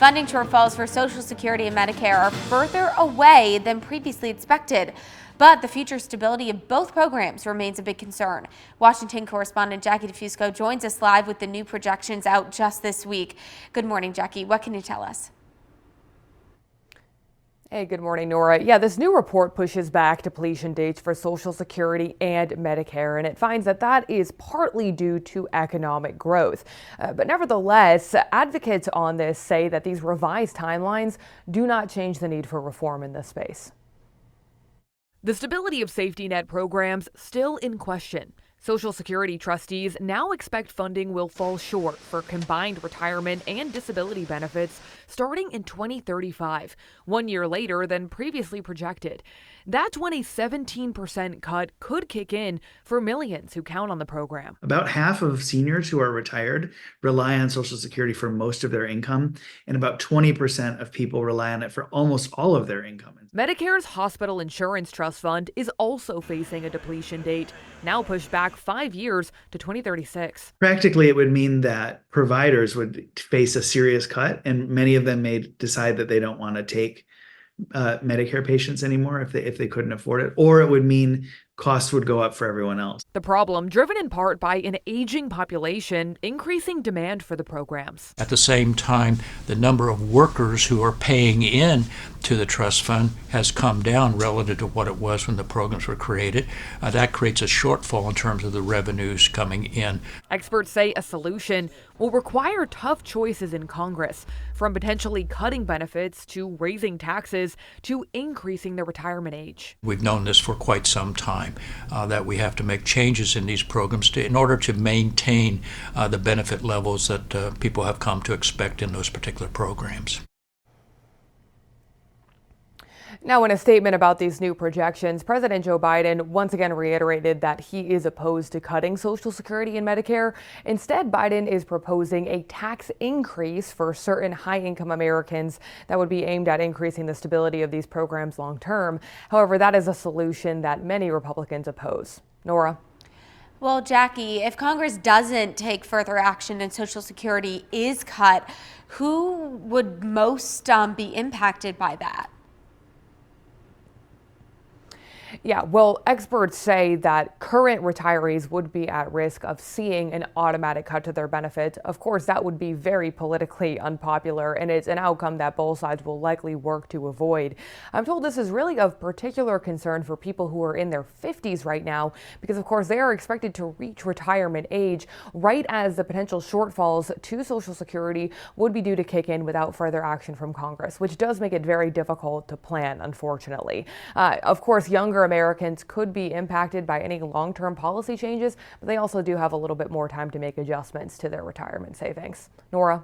Funding shortfalls for Social Security and Medicare are further away than previously expected. But the future stability of both programs remains a big concern. Washington correspondent Jackie DeFusco joins us live with the new projections out just this week. Good morning, Jackie. What can you tell us? Hey, good morning, Nora. Yeah, this new report pushes back depletion dates for Social Security and Medicare, and it finds that that is partly due to economic growth. But nevertheless, advocates on this say that these revised timelines do not change the need for reform in this space. The stability of safety net programs still in question. Social Security trustees now expect funding will fall short for combined retirement and disability benefits starting in 2035, 1 year later than previously projected. That's when a 17% cut could kick in for millions who count on the program. About half of seniors who are retired rely on Social Security for most of their income, and about 20% of people rely on it for almost all of their income. Medicare's Hospital Insurance Trust Fund is also facing a depletion date, now pushed back 5 years to 2036. Practically, it would mean that providers would face a serious cut, and many of them may decide that they don't want to take Medicare patients anymore if they couldn't afford it, or it would mean costs would go up for everyone else. The problem driven in part by an aging population, increasing demand for the programs. At the same time, the number of workers who are paying in to the trust fund has come down relative to what it was when the programs were created. That creates a shortfall in terms of the revenues coming in. Experts say a solution will require tough choices in Congress, from potentially cutting benefits to raising taxes to increasing the retirement age. We've known this for quite some time, that we have to make changes in these programs in order to maintain the benefit levels that people have come to expect in those particular programs. Now, in a statement about these new projections, President Joe Biden once again reiterated that he is opposed to cutting Social Security and Medicare. Instead, Biden is proposing a tax increase for certain high-income Americans that would be aimed at increasing the stability of these programs long term. However, that is a solution that many Republicans oppose. Nora? Well, Jackie, if Congress doesn't take further action and Social Security is cut, who would most be impacted by that? Yeah, well, experts say that current retirees would be at risk of seeing an automatic cut to their benefit. Of course, that would be very politically unpopular, and it's an outcome that both sides will likely work to avoid. I'm told this is really of particular concern for people who are in their 50s right now, because of course they are expected to reach retirement age right as the potential shortfalls to Social Security would be due to kick in without further action from Congress, which does make it very difficult to plan, unfortunately. Of course, younger Americans could be impacted by any long-term policy changes, but they also do have a little bit more time to make adjustments to their retirement savings. Nora?